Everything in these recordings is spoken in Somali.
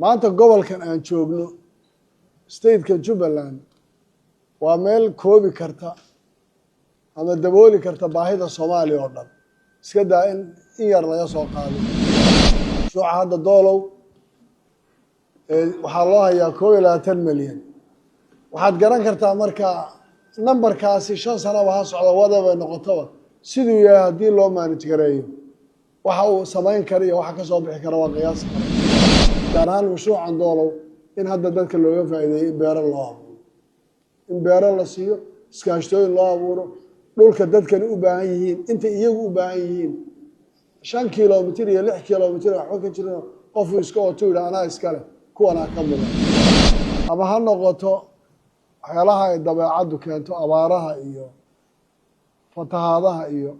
maanta gobolkan aan joogno stateka Jubbaland waa meel koobi karta ama dabooli karta baahida Soomaaliya oo dhan iska daa in yar laga soo qaado shuuca hadda doolow waxaa loo hayaa 21 milyan waxaad garan kartaa marka nambarkaasi 5 sano waxa socda wadaba noqotaba sidoo yahay hadii loo manage gareeyo waxa uu sameyn karo iyo waxa ka soo bixi kara waa qiyaas daraan mashruucan doolow in hadda dadka looga faa'iideeyo beero loo abuuro in beero la siiyo iskaashtooyin loo abuuro dhulka dadkan u baahan yihiin inta iyagu u baahan yihiin 5 kilomitir iyo 6 kilomitir wax ka jiro qof iska oo tuura ana iska leh kuwana ka mid ama ha noqoto waxyaalaha ay dabeecadu keento abaaraha iyo fatahaadaha iyo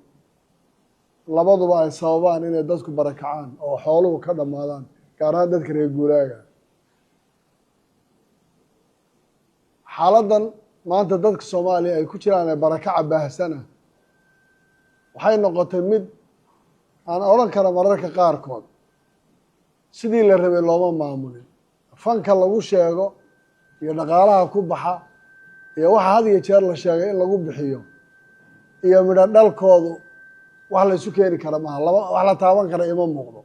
labaduba ay sababaan inay dadku barakacaan oo xooluhu ka dhamaadaan gaar ahaan dadka reer guuraaga xaaladan maanta dadka Soomaaliya ay ku jiraan ay barakaca baahsana waxay noqotay mid aan oran karo mararka qaarkood sidii la rabay looma maamulin fanka lagu sheego iyo dhaqaalaha ku baxa iyo waxa had iyo jeer la sheegay in lagu bixiyo iyo midho dhalkoodu wax la isu keeni kara maaha wax la taaban kara ima muuqdo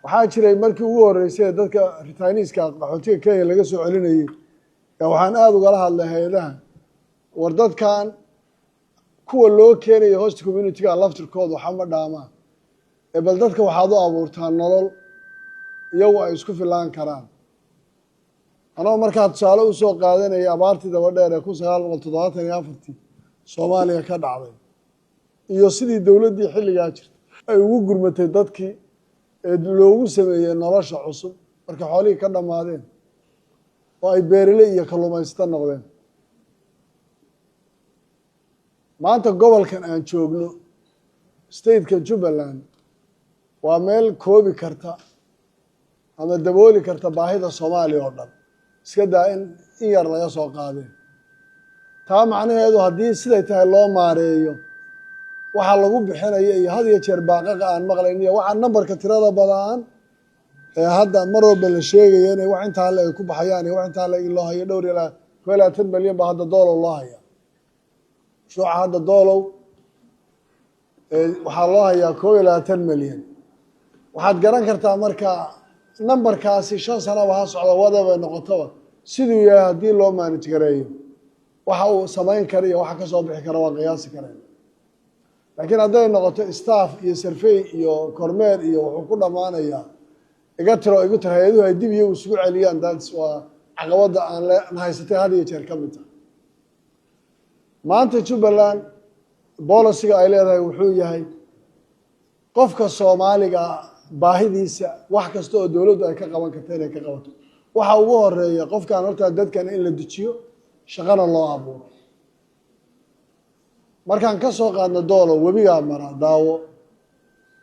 waxaa jiray markii ugu horeysay dadka Ritaaniiska qaxootiga Kenya laga soo celinayay waxaan aad uga hadlay hay'adaha war dadkan kuwa loo keenayo host community-ga laftirkooda waxa ma dhaamaan bal dadka waxaad u abuurtaan nolol iyagu ay isku filaan karaan anoo markaa tusaale u soo qaadanaya abaartii daba dheer ee 1974 Soomaaliya ka dhacday iyo sidii dawladdii xilligaa jirtay ay ugu gurmatay dadkii loogu sameeyay nolosha cusub marka xoolihii ka dhamaadeen oo ay beeraley iyo kalluumaysato noqdeen maanta gobolkan aan joogno stateka Jubbaland waa meel koobi karta ama dabooli karta baahida Soomaaliya oo dhan iska daa in yar laga soo qaadeen taa macnaheedu haddii siday tahay loo maareeyo waxa lagu bixinayo iyo had iyo jeer baaqaqa aan maqlayniyo waxa nambarka tirada badan ee hadda mar walba la sheegayo inay wax inta la ku baxayaan iyo wax inta la loo hayo dhowr ilaa 20 milyan ba hadda doolow loo haya shuuca hadda doolow waxaa loo hayaa 21 milyan waxaad garan kartaa marka nambarkaasi 5 sano waxa socda wadaba noqotaba sidoo yahay hadii loo manage gareeyo waxa uu sameyn karo iyo waxa ka soo bixi kara waa qiyaas kareen laakiin hadday noqoto staff iyo survey iyo kormeer iyo wuxuu ku dhamaanaya igu tiro hay'aduhu ay dib iyagu isugu celiyaan dads waa caqabada aan haysatay had iyo jeer ka mid ah maanta Jubbaland policy-ga ay leedahay wuxuu yahay qofka Soomaaliga baahidiisa wax kasta oo dawladdu ay ka qaban karto inay ka qabato waxa ugu horeeya qofkan horta dadkan in la dejiyo shaqana loo abuuro markaan ka soo qaadno doolow webiga mara daawo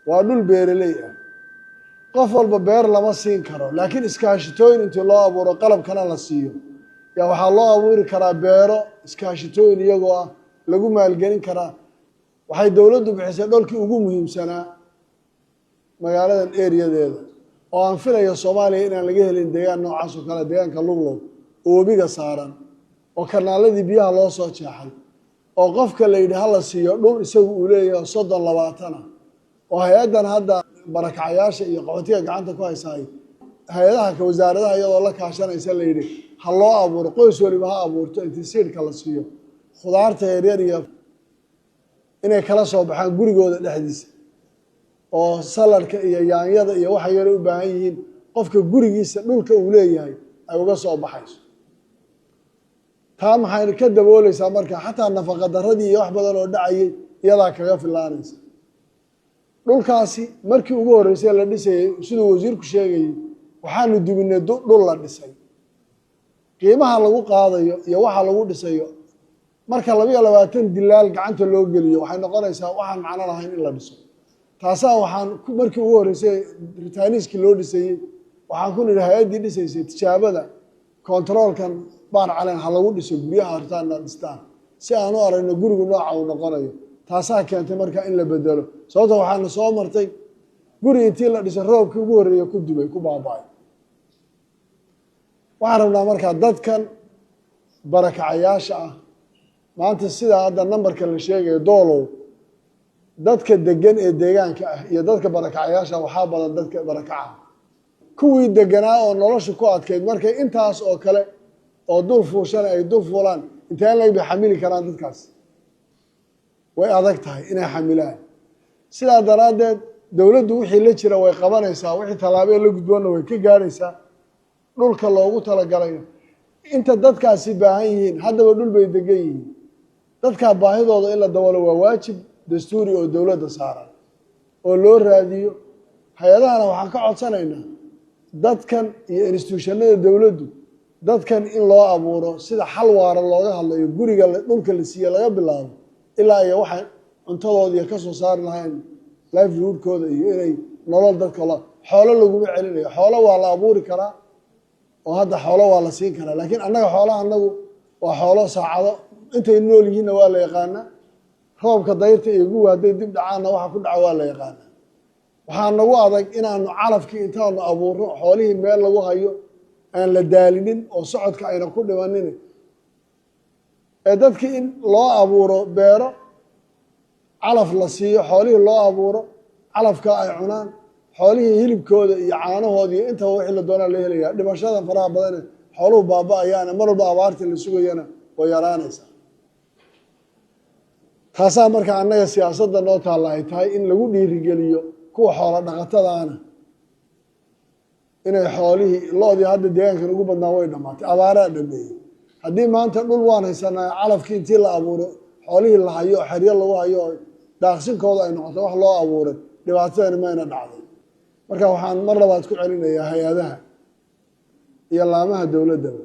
waa dhul beeraley ah qof walba beer lama siin karo laakiin iskaashitooyin intii loo abuuro qalabkana la siiyo yaa waxaa loo abuuri karaa beero iskaashitooyin iyagoo ah lagu maalgelin karaa waxay dawladdu bixisay dholkii ugu muhiimsanaa magaaladan areadeeda oo aan filayo Soomaaliya inaan laga helin deegaan noocaas oo kale deegaanka luglow oo webiga saaran oo kanaaladii biyaha loo soo jeexay oo qofka la yidhi hala siiyo dhul isagu uu leeyahay 30-20 oo hay'adan hadda barakacayaasha iyo qaxootiga gacanta ku haysaay hay'adaha ka wasaaradaha iyadoo la kaashanaysa la yidhi ha loo abuuro qoys waliba ha abuurto intii seedka la siiyo khudaarta yaryar iyo inay kala soo baxaan gurigooda dhexdiisa oo saladka iyo yaanyada iyo waxa yar u baahan yihiin qofka gurigiisa dhulka uu leeyahay ay uga soo baxayso taa maxay ka daboolaysaa marka xataa nafaqa daradii iyo wax badan oo dhacay iyada kaga filaanaysa dhulkaasi markii ugu horeysay la dhisay sidoo wasiirku sheegay waxaanu dibinay dhul la dhisay qiimaha lagu qaadayo iyo waxa lagu dhisayo marka 22 dilaal gacanta loo geliyo waxay noqonaysaa waxaan macno lahayn in la dhiso taasa waxaan markii ugu horeysay Ritaaniiska loo dhisay waxaan ku nidhi hay'adii dhisaysay tijaabada controlkan baan calan ha lagu dhiso guryaha hortaana dhistaan si aan u aragno gurigu nooca uu noqonayo taasaa keentay marka in la bedelo sababtoo waxaan soo martay guri intii la dhisay roobkii ugu horreeya ku dubay ku baaba'ay waxaan rabnaa markaa dadkan barakacayaasha ah maanta sidaa hadda nambarka la sheegayo doolow dadka degan ee deegaanka ah iyo dadka barakacayaasha waxaa badan dadka barakaca kuwii deganaa oo nolosha ku adkayd markay intaas oo kale oo dul fuushan ay dul fuulaan intaan lag bay xamili karaan dadkaas way adag tahay inay xamilaan sidaa daraaddeed dowladdu wixii la jira way qabanaysaa wixii tallaabo ee la gudboonna way ka gaadhaysaa dhulka loogu talagalayo inta dadkaasi baahan yihiin haddaba dhul bay degan yihiin dadkaa baahidooda in la dabalo waa waajib dastuuri oo dowladda saaran oo loo raadiyo hay-adahana waxaan ka codsanaynaa dadkan iyo instituushanada dowladdu dadkan in loo abuuro sida xal waara looga hadlayo guriga dhulka la siiye laga bilaabo ilaa iyo waxay cuntadoodiiyo ka soo saari lahayn livelihoodkooda iyo inay nolol dadka xoolo laguma celinayo xoolo waa la abuuri karaa oo hadda xoolo waa la siin karaa laakiin annaga xoolaha anagu waa xoolo saacado intay nool yihiinna waa la yaqaanaa roobka dayrta iyo guwa hadday dib dhacaanna waxa ku dhaca waa la yaqaanaa waxaa nagu adag inaanu calafkii intaanu abuurno xoolihii meel lagu hayo aan la daalinin oo socodka ayna ku dhimanin ee dadkii in loo abuuro beero calaf la siiyo xoolihii loo abuuro calafka ay cunaan xoolihii hilibkooda iyo caanahooda iyo intaba wixii la doonaa la helayaa dhimashadan faraha badane xooluhu baaba-ayaana mar walba abaartii la sugayana way yaraanaysaa taasaa markaa annaga siyaasadda noo taalla ay tahay in lagu dhiirigeliyo kuwa xoolo dhaqatadaana inay xoolihii lo-dii hadda deegaankan ugu badnaa way dhammaatay abaaraa dhameeyey haddii maanta dhul waan haysanaa calafkii intii la abuuro xoolihii la hayo oo xeryo lagu hayo oo daaqsinkooda ay noqoto wax loo abuuray dhibaatadani mayna dhacday marka waxaan mar labaad ku celinayaa hay-adaha iyo laamaha dowladdaba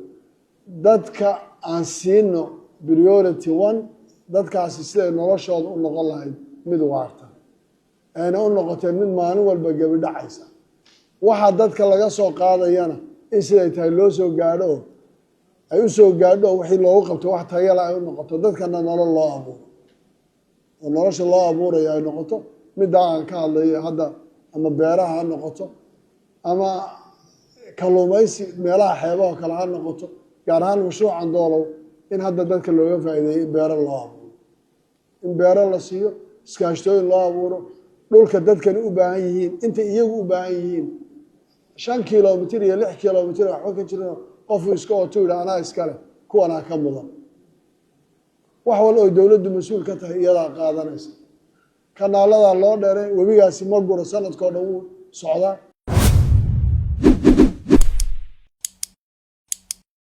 dadka aan siino priority one dadkaasi siday noloshooda u noqon lahayd mid waarta ayna u noqotee mid maalin walba gebi dhacaysa waxa dadka laga soo qaadayana in siday tahay loo soo gaadho oo ay u soo gaadho oo wixii loogu qabto wax tayala ay u noqoto dadkana nolol loo abuuro oo nolosha loo abuurayo ay noqoto middaa aan ka hadlayo hadda ama beeraha ha noqoto ama kalluumaysi meelaha xeebaha kale ha noqoto gaar ahaan mashruucan doolow in hadda dadka looga faa'iideeyo in beero loo abuuro in beero la siiyo iskaashtooyin loo abuuro dhulka dadkani u baahan yihiin intay iyagu u baahan yihiin 5 kilomitir iyo 6 kilomitir waxba ka jirno qofuu iska oto yidha anaa iskale kuwanaa ka mudan wax wal oo dowladdu mas-uul ka tahay iyadaa qaadanaysa kanaaladaa loo dheeray webigaasi ma guro sanadkoo dhan wuu socdaa